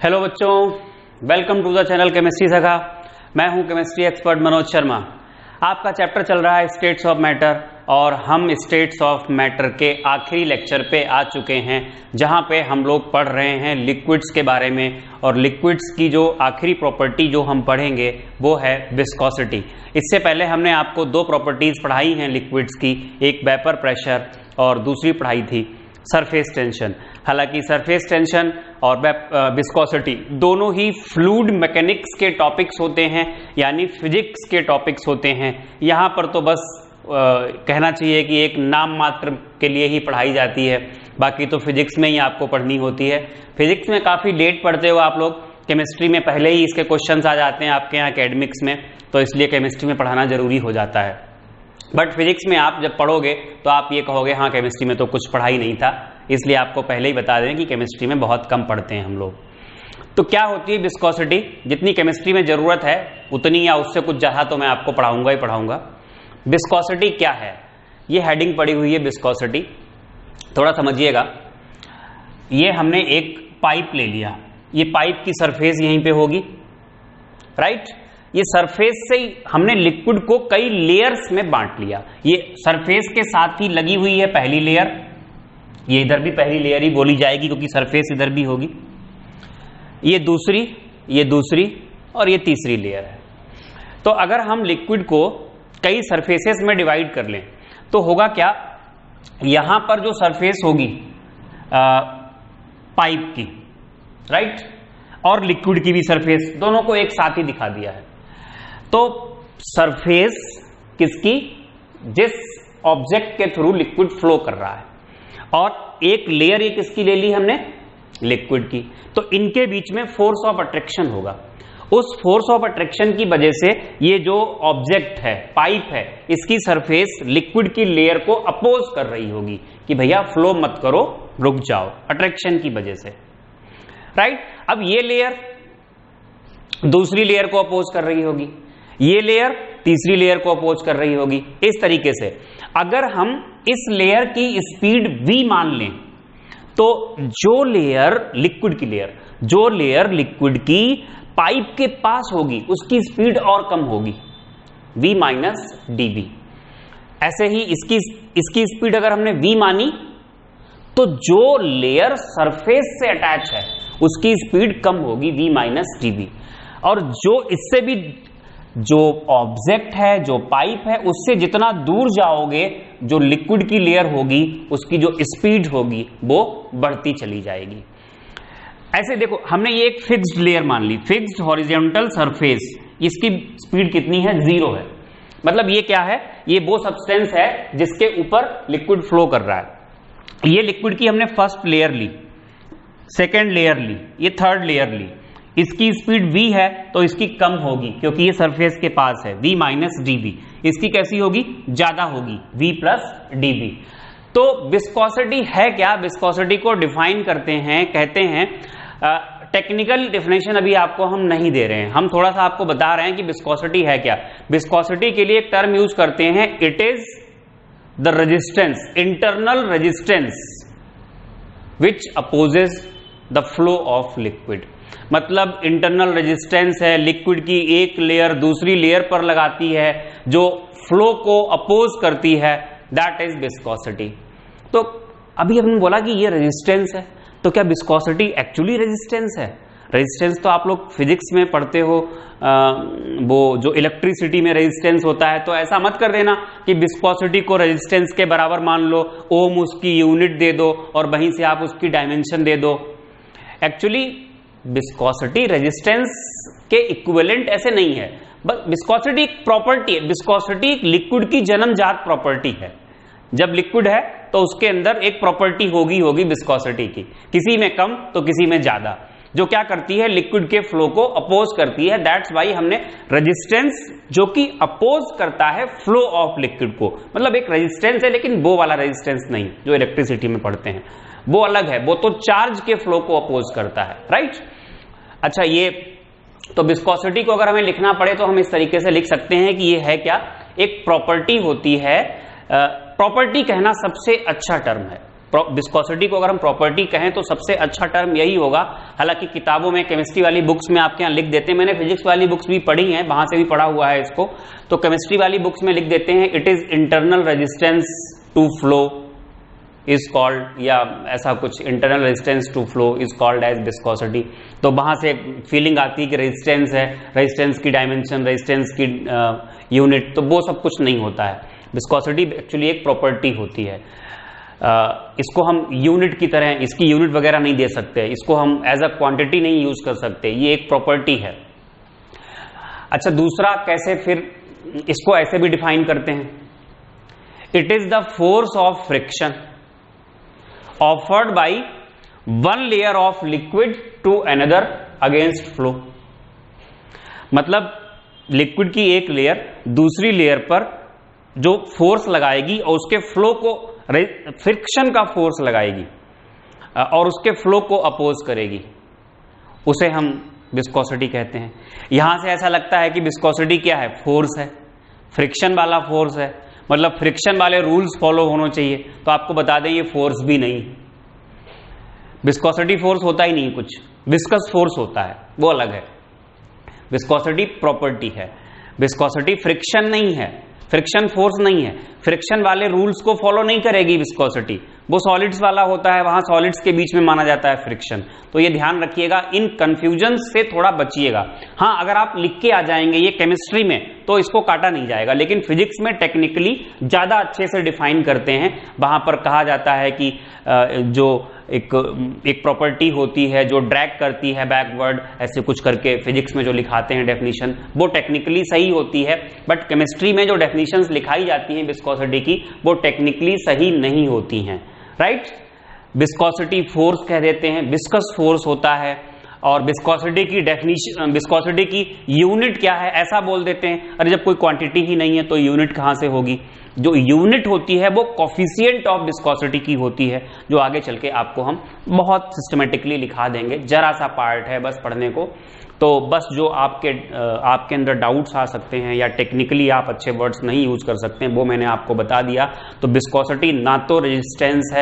Hello बच्चों, welcome to the channel Chemistry Sakha. मैं हूं केमिस्ट्री एक्सपर्ट मनोज शर्मा। आपका चैप्टर चल रहा है स्टेट्स ऑफ मैटर और हम स्टेट्स ऑफ मैटर के आखिरी लेक्चर पे आ चुके हैं, जहां पे हम लोग पढ़ रहे हैं लिक्विड्स के बारे में। और लिक्विड्स की जो आखिरी प्रॉपर्टी जो हम पढ़ेंगे वो है विस्कोसिटी। इससे पहले हमने आपको दो प्रॉपर्टीज पढ़ाई हैं लिक्विड्स की, एक वेपर प्रेशर और दूसरी पढ़ाई थी सरफेस टेंशन। हालांकि सरफेस टेंशन और विस्कोसिटी दोनों ही फ्लूइड मैकेनिक्स के टॉपिक्स होते हैं, यानी फिजिक्स के टॉपिक्स होते हैं। यहाँ पर तो बस कहना चाहिए कि एक नाम मात्र के लिए ही पढ़ाई जाती है, बाकी तो फिजिक्स में ही आपको पढ़नी होती है। फिजिक्स में काफ़ी लेट पढ़ते हो आप लोग, केमिस्ट्री में पहले ही इसके क्वेश्चंस आ जाते हैं आपके यहाँ एकेडमिक्स में, तो इसलिए केमिस्ट्री में पढ़ाना जरूरी हो जाता है। बट फिजिक्स में आप जब पढ़ोगे तो आप ये कहोगे हाँ केमिस्ट्री में तो कुछ पढ़ा ही नहीं था, इसलिए आपको पहले ही बता दें कि केमिस्ट्री में बहुत कम पढ़ते हैं हम लोग। तो क्या होती है विस्कोसिटी? जितनी केमिस्ट्री में जरूरत है उतनी या उससे कुछ ज़्यादा तो मैं आपको पढ़ाऊंगा ही पढ़ाऊंगा। विस्कोसिटी क्या है, ये हेडिंग पड़ी हुई है विस्कोसिटी, थोड़ा समझिएगा। ये हमने एक पाइप ले लिया, ये पाइप की सरफेस यहीं पे होगी, राइट। ये सरफेस से ही हमने लिक्विड को कई लेयर्स में बांट लिया। ये सरफेस के साथ ही लगी हुई है पहली लेयर, ये इधर भी पहली लेयर ही बोली जाएगी क्योंकि सरफेस इधर भी होगी। ये दूसरी और ये तीसरी लेयर है। तो अगर हम लिक्विड को कई सरफेसेस में डिवाइड कर लें तो होगा क्या, यहां पर जो सरफेस होगी पाइप की, राइट, और लिक्विड की भी सरफेस, दोनों को एक साथ ही दिखा दिया है। तो सरफेस किसकी, जिस ऑब्जेक्ट के थ्रू लिक्विड फ्लो कर रहा है, और एक लेयर ये किसकी ले ली हमने, लिक्विड की। तो इनके बीच में फोर्स ऑफ अट्रैक्शन होगा। उस फोर्स ऑफ अट्रैक्शन की वजह से ये जो ऑब्जेक्ट है, पाइप है, इसकी सरफेस लिक्विड की लेयर को अपोज कर रही होगी कि भैया फ्लो मत करो, रुक जाओ, अट्रैक्शन की वजह से, राइट। अब ये लेयर दूसरी लेयर को अपोज कर रही होगी, ये लेयर तीसरी लेयर को अपोज कर रही होगी। इस तरीके से अगर हम इस लेयर की स्पीड v मान लें तो जो लेयर लिक्विड की पाइप के पास होगी उसकी स्पीड और कम होगी, v माइनस dv। ऐसे ही इसकी स्पीड अगर हमने v मानी तो जो लेयर सरफेस से अटैच है उसकी स्पीड कम होगी, v माइनस dv। और जो इससे भी जो ऑब्जेक्ट है, जो पाइप है, उससे जितना दूर जाओगे जो लिक्विड की लेयर होगी उसकी जो स्पीड होगी वो बढ़ती चली जाएगी। ऐसे देखो, हमने ये एक फिक्स्ड लेयर मान ली, फिक्स्ड हॉरिजॉन्टल सरफेस, इसकी स्पीड कितनी है, 0 है। मतलब ये क्या है, ये वो सब्सटेंस है जिसके ऊपर लिक्विड फ्लो कर रहा है। ये लिक्विड की हमने फर्स्ट लेयर ली, सेकेंड लेयर ली, ये थर्ड लेयर ली। इसकी स्पीड v है तो इसकी कम होगी क्योंकि ये सरफेस के पास है, v माइनस dv। इसकी कैसी होगी, ज्यादा होगी, v प्लस dv। तो विस्कोसिटी है क्या, विस्कोसिटी को डिफाइन करते हैं, कहते हैं, टेक्निकल डेफिनेशन अभी आपको हम नहीं दे रहे हैं, हम थोड़ा सा आपको बता रहे हैं कि विस्कोसिटी है क्या। विस्कोसिटी के लिए एक टर्म यूज करते हैं, it is the resistance, internal resistance which opposes the flow of liquid. मतलब इंटरनल रेजिस्टेंस है, लिक्विड की एक लेयर दूसरी लेयर पर लगाती है जो फ्लो को अपोज करती है, दैट इज विस्कोसिटी। तो अभी हमने बोला कि ये रेजिस्टेंस है, तो क्या विस्कोसिटी एक्चुअली रेजिस्टेंस है? रेजिस्टेंस तो आप लोग फिजिक्स में पढ़ते हो, वो जो इलेक्ट्रिसिटी में रेजिस्टेंस होता है, तो ऐसा मत कर देना कि विस्कोसिटी को रेजिस्टेंस के बराबर मान लो, ओम उसकी यूनिट दे दो और वहीं से आप उसकी डायमेंशन दे दो। एक्चुअली विस्कोसिटी रेजिस्टेंस के इक्विवेलेंट ऐसे नहीं है, बस विस्कोसिटी एक प्रॉपर्टी है। विस्कोसिटी एक लिक्विड की जन्मजात प्रॉपर्टी है। जब लिक्विड है तो उसके अंदर एक प्रॉपर्टी होगी विस्कोसिटी की, किसी में कम तो किसी में ज्यादा, जो क्या करती है, लिक्विड के फ्लो को अपोज करती है। दैट्स वाई हमने रेजिस्टेंस जो कि अपोज करता है फ्लो ऑफ लिक्विड को, मतलब एक रेजिस्टेंस है लेकिन वो वाला रेजिस्टेंस नहीं जो इलेक्ट्रिसिटी में पढ़ते हैं, वो अलग है, वो तो चार्ज के फ्लो को अपोज करता है, राइट। अच्छा, ये तो विस्कोसिटी को अगर हमें लिखना पड़े तो हम इस तरीके से लिख सकते हैं कि ये है क्या, एक प्रॉपर्टी होती है। प्रॉपर्टी कहना सबसे अच्छा टर्म है, विस्कोसिटी को अगर हम प्रॉपर्टी कहें तो सबसे अच्छा टर्म यही होगा। हालांकि किताबों में केमिस्ट्री वाली बुक्स में आपके यहाँ लिख देते हैं, मैंने फिजिक्स वाली बुक्स भी पढ़ी हैं, वहां से भी पढ़ा हुआ है इसको, तो केमिस्ट्री वाली बुक्स में लिख देते हैं it is internal resistance to flow is called, या ऐसा कुछ, internal resistance to flow is called as viscosity. तो वहां से फीलिंग आती है कि रेजिस्टेंस है, रेजिस्टेंस की डायमेंशन, रेजिस्टेंस की यूनिट, तो वो सब कुछ नहीं होता है। विस्कोसिटी एक्चुअली एक प्रॉपर्टी होती है। इसको हम यूनिट की तरह, इसकी यूनिट वगैरह नहीं दे सकते, इसको हम एज अ क्वांटिटी नहीं यूज कर सकते, ये एक प्रॉपर्टी है। अच्छा, दूसरा कैसे फिर इसको ऐसे भी डिफाइन करते हैं, it is the force of friction offered by one layer of liquid to another against flow. मतलब लिक्विड की एक लेयर दूसरी लेयर पर जो फोर्स लगाएगी और उसके फ्लो को, फ्रिक्शन का फोर्स लगाएगी और उसके फ्लो को अपोज करेगी, उसे हम विस्कोसिटी कहते हैं। यहां से ऐसा लगता है कि विस्कोसिटी क्या है, फोर्स है, फ्रिक्शन वाला फोर्स है, मतलब फ्रिक्शन वाले रूल्स फॉलो होने चाहिए। तो आपको बता दें ये फोर्स भी नहीं, विस्कोसिटी फोर्स होता ही नहीं कुछ, विस्कस फोर्स होता है, वो अलग है। विस्कोसिटी प्रॉपर्टी है, विस्कोसिटी फ्रिक्शन नहीं है, फ्रिक्शन फोर्स नहीं है, फ्रिक्शन वाले रूल्स को फॉलो नहीं करेगी विस्कोसिटी, वो सॉलिड्स वाला होता है, वहां सॉलिड्स के बीच में माना जाता है फ्रिक्शन। तो ये ध्यान रखिएगा, इन कंफ्यूजन से थोड़ा बचिएगा। हाँ, अगर आप लिख के आ जाएंगे ये केमिस्ट्री में तो इसको काटा नहीं जाएगा, लेकिन फिजिक्स में टेक्निकली ज्यादा अच्छे से डिफाइन करते हैं। वहां पर कहा जाता है कि जो एक प्रॉपर्टी होती है जो ड्रैग करती है बैकवर्ड, ऐसे कुछ करके फिजिक्स में जो लिखाते हैं डेफिनेशन, वो टेक्निकली सही होती है, बट केमिस्ट्री में जो डेफिनेशंस लिखाई जाती हैं विस्कोसिटी की वो टेक्निकली सही नहीं होती हैं, राइट। विस्कोसिटी फोर्स कह देते हैं, विस्कस फोर्स होता है, और विस्कोसिटी की डेफिनेशन, विस्कोसिटी की यूनिट क्या है ऐसा बोल देते हैं। अरे जब कोई क्वांटिटी ही नहीं है तो यूनिट कहां से होगी। जो यूनिट होती है वो कोफिशिएंट ऑफ विस्कोसिटी की होती है, जो आगे चल के आपको हम बहुत सिस्टमेटिकली लिखा देंगे, जरा सा पार्ट है बस पढ़ने को। तो बस जो आपके अंदर डाउट्स आ सकते हैं या टेक्निकली आप अच्छे वर्ड्स नहीं यूज कर सकते हैं वो मैंने आपको बता दिया। तो विस्कोसिटी ना तो रेजिस्टेंस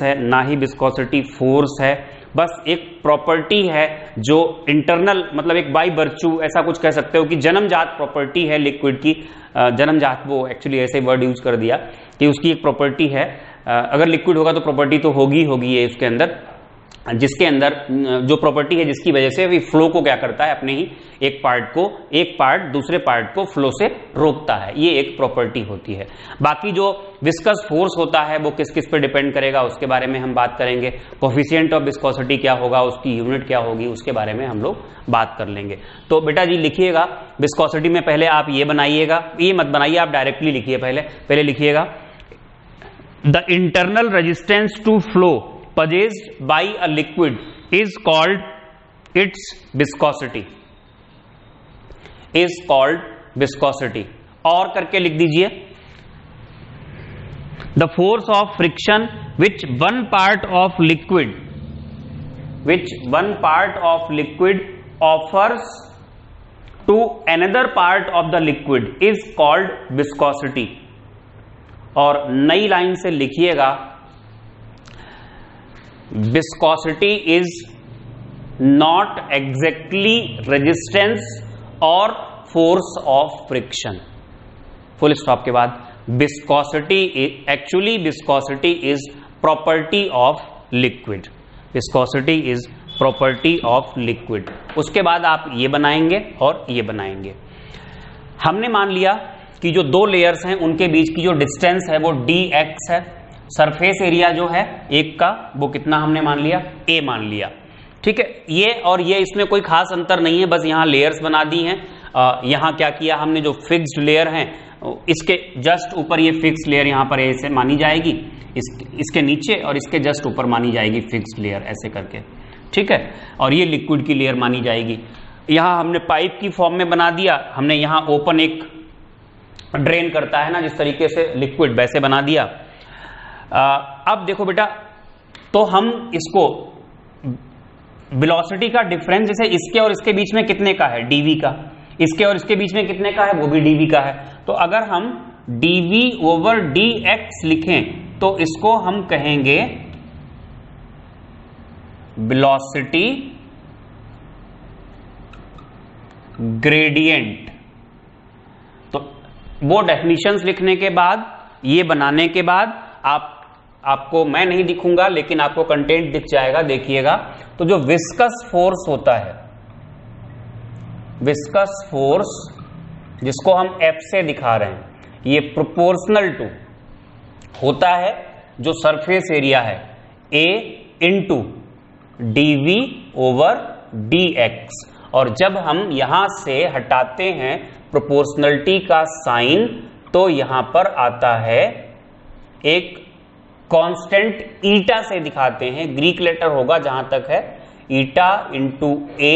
है ना ही विस्कोसिटी फोर्स है, बस एक प्रॉपर्टी है जो इंटरनल, मतलब एक बाई वर्च्यू ऐसा कुछ कह सकते हो कि जन्मजात प्रॉपर्टी है लिक्विड की। जन्मजात, वो एक्चुअली ऐसे वर्ड यूज कर दिया कि उसकी एक प्रॉपर्टी है। अगर लिक्विड होगा तो प्रॉपर्टी तो होगी ये उसके अंदर, जिसके अंदर जो प्रॉपर्टी है जिसकी वजह से फ्लो को क्या करता है, अपने ही एक पार्ट दूसरे पार्ट को फ्लो से रोकता है, ये एक प्रॉपर्टी होती है। बाकी जो विस्कस फोर्स होता है वो किस किस पे डिपेंड करेगा उसके बारे में हम बात करेंगे। कोफिशिएंट ऑफ विस्कोसिटी क्या होगा, उसकी यूनिट क्या होगी, उसके बारे में हम लोग बात कर लेंगे। तो बेटा जी लिखिएगा, विस्कोसिटी में पहले आप ये बनाइएगा, ये मत बनाइए, आप डायरेक्टली लिखिए, पहले लिखिएगा the internal resistance to flow possessed by a liquid is called its viscosity, is called viscosity। और करके लिख दीजिए the force of friction which one part of liquid offers to another part of the liquid is called viscosity। और नई line से लिखिएगा viscosity is not exactly resistance or force of friction। Full stop के बाद viscosity is property of liquid। viscosity is property of liquid। उसके बाद आप ये बनाएंगे और ये बनाएंगे। हमने मान लिया कि जो दो लेयर्स हैं उनके बीच की जो डिस्टेंस है वो dx है, सरफेस एरिया जो है एक का वो कितना हमने मान लिया, a मान लिया, ठीक है। ये और ये इसमें कोई खास अंतर नहीं है, बस यहाँ लेयर्स बना दी हैं। यहाँ क्या किया हमने, जो फिक्स्ड लेयर हैं इसके जस्ट ऊपर ये फिक्स लेयर यहाँ पर ऐसे मानी जाएगी, इसके नीचे और इसके जस्ट ऊपर मानी जाएगी फिक्स्ड लेयर, ऐसे करके, ठीक है। और ये लिक्विड की लेयर मानी जाएगी। यहाँ हमने पाइप की फॉर्म में बना दिया, हमने यहाँ ओपन एक ड्रेन करता है ना जिस तरीके से लिक्विड, वैसे बना दिया। अब देखो बेटा, तो हम इसको वेलोसिटी का डिफरेंस जैसे इसके और इसके बीच में कितने का है, dv का, इसके और इसके बीच में कितने का है, वो भी dv का है। तो अगर हम dv ओवर dx लिखें तो इसको हम कहेंगे वेलोसिटी ग्रेडियंट। तो वो डेफिनेशंस लिखने के बाद, ये बनाने के बाद आपको मैं नहीं दिखूंगा लेकिन आपको कंटेंट दिख जाएगा, देखिएगा। तो जो विस्कस फोर्स होता है, विस्कस फोर्स जिसको हम F से दिखा रहे हैं, ये प्रोपोर्शनल टू होता है जो सरफेस एरिया है A into dV over dx। और जब हम यहां से हटाते हैं प्रोपोर्शनलिटी का साइन, तो यहां पर आता है एक कांस्टेंट ईटा से दिखाते हैं, ग्रीक लेटर होगा जहां तक है, eta into A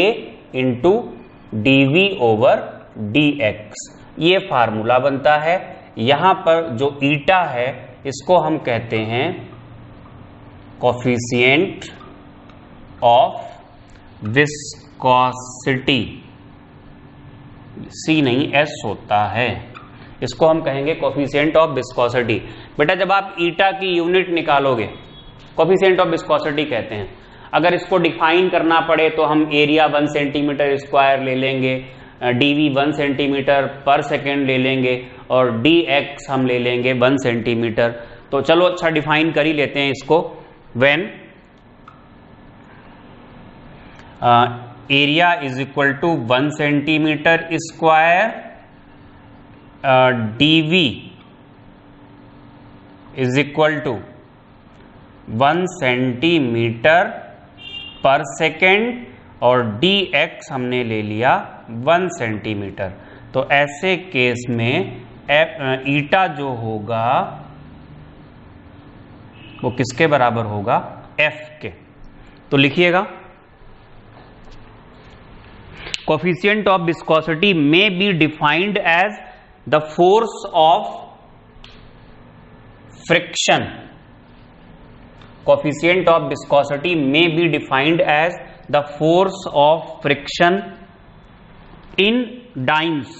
into dV over dx। ये फार्मूला बनता है। यहां पर जो ईटा है इसको हम कहते हैं कोफिशिएंट ऑफ विस्कोसिटी, C नहीं S होता है, इसको हम कहेंगे कोफिशिएंट ऑफ विस्कोसिटी। बेटा जब आप ईटा की यूनिट निकालोगे, कोफिशिएंट ऑफ विस्कोसिटी कहते हैं। अगर इसको डिफाइन करना पड़े तो हम एरिया 1 सेंटीमीटर स्क्वायर ले लेंगे, dV 1 सेंटीमीटर पर सेकेंड ले लेंगे, और dx हम ले लेंगे 1 सेंटीमीटर। तो चलो अच्छा डिफाइन कर ही लेते हैं इसको। When area is equal to 1 centimetre square, dV is equal to 1 centimetre per second, और dx हमने ले लिया 1 सेंटीमीटर। तो ऐसे केस में ईटा जो होगा वो किसके बराबर होगा? F के। तो लिखिएगा, coefficient of viscosity may be defined as the force of friction. Coefficient of viscosity may be defined as the force of friction in dynes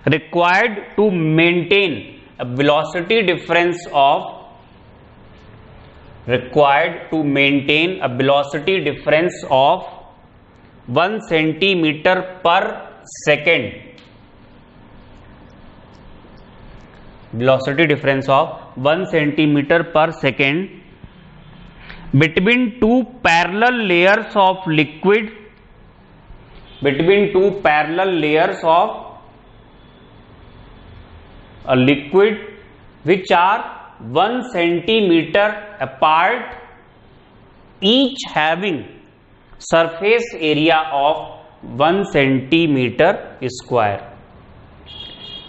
required to maintain a velocity difference of 1 centimeter per second, velocity difference of 1 centimeter per second between two parallel layers of liquid, between two parallel layers of a liquid which are 1 centimeter apart, each having surface area of 1 centimeter square,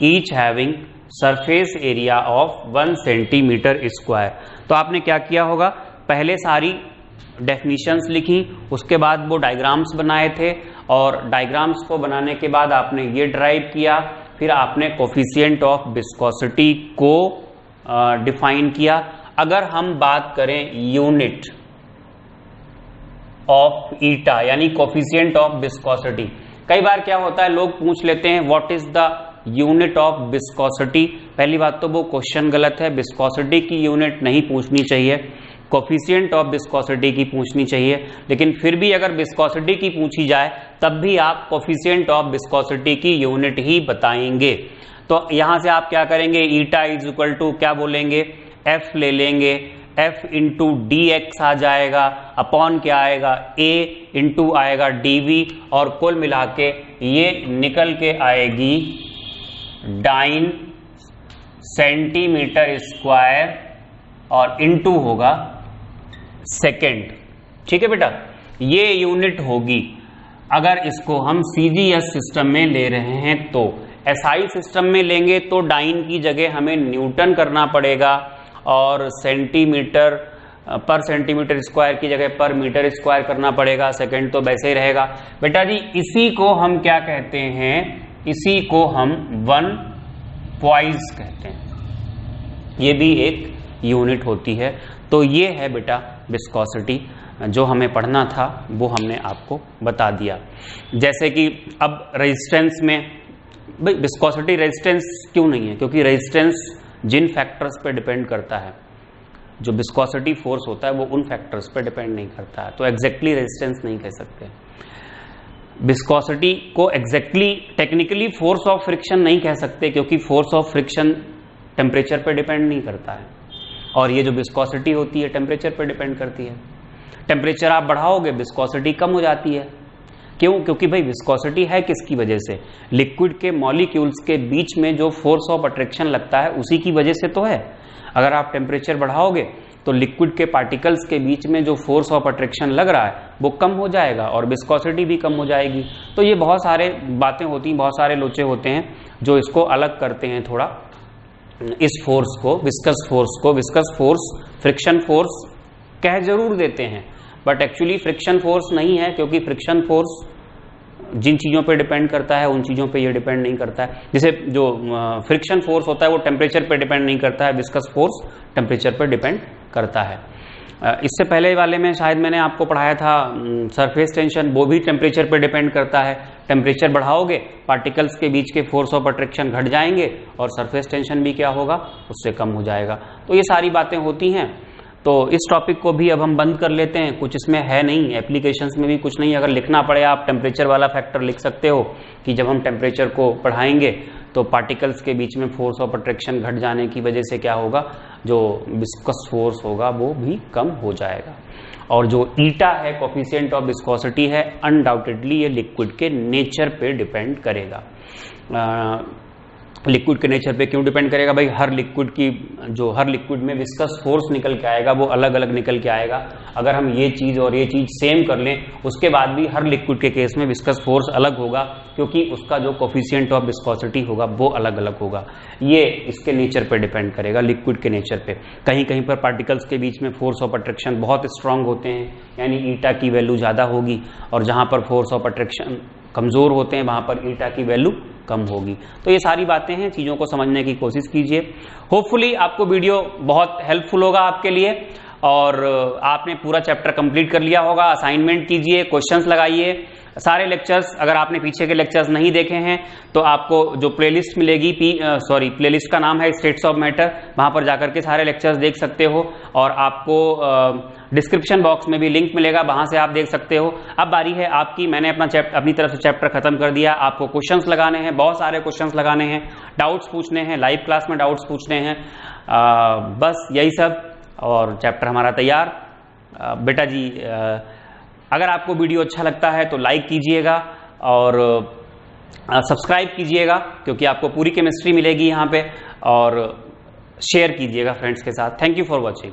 each having surface area of 1 centimeter square। तो आपने क्या किया होगा, पहले सारी definitions लिखी, उसके बाद वो डायग्राम्स बनाए थे, और डायग्राम्स को बनाने के बाद आपने ये ड्राइव किया, फिर आपने कोफिशिएंट ऑफ विस्कोसिटी को डिफाइन किया। अगर हम बात करें यूनिट ऑफ ईटा यानी कोफिशिएंट ऑफ विस्कोसिटी, कई बार क्या होता है लोग पूछ लेते हैं what is the unit of viscosity. पहली बात तो वो क्वेश्चन गलत है, विस्कोसिटी की यूनिट नहीं पूछनी चाहिए, कोफिशिएंट ऑफ विस्कोसिटी की पूछनी चाहिए। लेकिन फिर भी अगर विस्कोसिटी की पूछी जाए तब भी आप कोफिशिएंट ऑफ विस्कोसिटी की यूनिट ही बताएंगे। तो यहां से आप क्या करेंगे, ईटा इज इक्वल टू क्या बोलेंगे, F ले लेंगे, F इंटू dx आ जाएगा, अपॉन क्या आएगा, A इंटू आएगा dV, और कुल मिला के ये निकल के आएगी 9 सेंटीमीटर स्क्वायर, और इंटू होगा सेकेंड। ठीक है बेटा, ये यूनिट होगी। अगर इसको हम CGS सिस्टम में ले रहे हैं, तो SI सिस्टम में लेंगे तो डाइन की जगह हमें न्यूटन करना पड़ेगा, और सेंटीमीटर पर सेंटीमीटर स्क्वायर की जगह पर मीटर स्क्वायर करना पड़ेगा, सेकेंड तो वैसे ही रहेगा। बेटा जी इसी को हम क्या कहते हैं, इसी को हम 1 पॉइस कहते हैं, ये भी एक यूनिट होती है। तो ये है बेटा विस्कोसिटी, जो हमें पढ़ना था वो हमने आपको बता दिया। जैसे कि अब रेजिस्टेंस में, भाई विस्कोसिटी रेजिस्टेंस क्यों नहीं है, क्योंकि रेजिस्टेंस जिन फैक्टर्स पे डिपेंड करता है, जो विस्कोसिटी फोर्स होता है वो उन फैक्टर्स पर डिपेंड नहीं करता है, तो एग्जैक्टली रेजिस्टेंस नहीं कह सकते। विस्कोसिटी को exactly technically force of friction नहीं कह सकते, क्योंकि फोर्स ऑफ फ्रिक्शन टेम्परेचर पर डिपेंड नहीं करता है, और ये जो विस्कोसिटी होती है टेम्परेचर पर डिपेंड करती है। टेम्परेचर आप बढ़ाओगे विस्कोसिटी कम हो जाती है। क्यों? क्योंकि भाई विस्कोसिटी है किसकी वजह से? लिक्विड के मॉलिक्यूल्स के बीच में जो फोर्स ऑफ अट्रैक्शन लगता है उसी की वजह से तो है। अगर आप टेम्परेचर बढ़ाओगे तो लिक्विड के पार्टिकल्स के बीच में जो फोर्स ऑफ अट्रैक्शन लग रहा है वो कम हो जाएगा और विस्कोसिटी भी कम हो जाएगी। तो ये बहुत सारे बातें होती हैं, बहुत सारे लोचे होते हैं जो इसको अलग करते हैं थोड़ा, इस फोर्स को, विस्कस फोर्स को। विस्कस फोर्स फ्रिक्शन फोर्स कह जरूर देते हैं, बट एक्चुअली फ्रिक्शन फोर्स नहीं है, क्योंकि फ्रिक्शन फोर्स जिन चीज़ों पे डिपेंड करता है उन चीज़ों पे ये डिपेंड नहीं करता है। जैसे जो फ्रिक्शन फोर्स होता है वो टेम्परेचर पे डिपेंड नहीं करता है, विस्कस फोर्स टेम्परेचर पे डिपेंड करता है। इससे पहले वाले में शायद मैंने आपको पढ़ाया था सरफेस टेंशन, वो भी टेम्परेचर पे डिपेंड करता है। टेम्परेचर बढ़ाओगे पार्टिकल्स के बीच के फोर्स ऑफ अट्रैक्शन घट जाएंगे और सरफेस टेंशन भी क्या होगा, उससे कम हो जाएगा। तो ये सारी बातें होती हैं। तो इस टॉपिक को भी अब हम बंद कर लेते हैं, कुछ इसमें है नहीं, एप्लीकेशंस में भी कुछ नहीं। अगर लिखना पड़े आप टेम्परेचर वाला फैक्टर लिख सकते हो कि जब हम टेम्परेचर को बढ़ाएंगे तो पार्टिकल्स के बीच में फोर्स ऑफ अट्रैक्शन घट जाने की वजह से क्या होगा, जो विस्कस फोर्स होगा वो भी कम हो जाएगा। और जो ईटा है, कोफिशिएंट ऑफ विस्कोसिटी है, अनडाउटेडली ये लिक्विड के नेचर पे डिपेंड करेगा। लिक्विड के नेचर पे क्यों डिपेंड करेगा भाई? हर लिक्विड में विस्कस फोर्स निकल के आएगा वो अलग अलग निकल के आएगा। अगर हम ये चीज और ये चीज सेम कर लें उसके बाद भी हर लिक्विड के केस में विस्कस फोर्स अलग होगा, क्योंकि उसका जो कोफिशिएंट ऑफ विस्कोसिटी होगा वो अलग अलग होगा। ये इसके नेचर पे डिपेंड करेगा, लिक्विड के नेचर पे। कहीं कहीं पर पार्टिकल्स के बीच में फोर्स ऑफ अट्रैक्शन बहुत स्ट्रांग होते हैं, यानी ईटा की वैल्यू ज्यादा होगी, और जहां पर फोर्स ऑफ अट्रैक्शन कमजोर होते हैं वहां पर ईटा की वैल्यू कम होगी। तो ये सारी बातें हैं, चीजों को समझने की कोशिश कीजिए। होपफुली आपको वीडियो बहुत हेल्पफुल होगा आपके लिए, और आपने पूरा चैप्टर कंप्लीट कर लिया होगा। असाइनमेंट कीजिए, क्वेश्चंस लगाइए। सारे लेक्चर्स, अगर आपने पीछे के लेक्चर्स नहीं देखे हैं तो आपको जो प्लेलिस्ट मिलेगी, प्लेलिस्ट का नाम है स्टेट्स ऑफ मैटर, वहां पर जाकर के सारे लेक्चर्स देख सकते हो, और आपको डिस्क्रिप्शन बॉक्स में भी लिंक मिलेगा, वहां से आप देख सकते हो। अब बारी है आपकी, मैंने अपनी तरफ से चैप्टर खत्म कर दिया। आपको क्वेश्चंस लगाने हैं, बहुत सारे क्वेश्चंस लगाने हैं, डाउट्स पूछने हैं, लाइव क्लास में डाउट्स पूछने हैं, बस यही सब, और चैप्टर हमारा तैयार। बेटा जी, अगर आपको वीडियो अच्छा लगता है तो लाइक कीजिएगा और सब्सक्राइब कीजिएगा, क्योंकि आपको पूरी केमिस्ट्री मिलेगी यहाँ पे, और शेयर कीजिएगा फ्रेंड्स के साथ। Thank you for watching.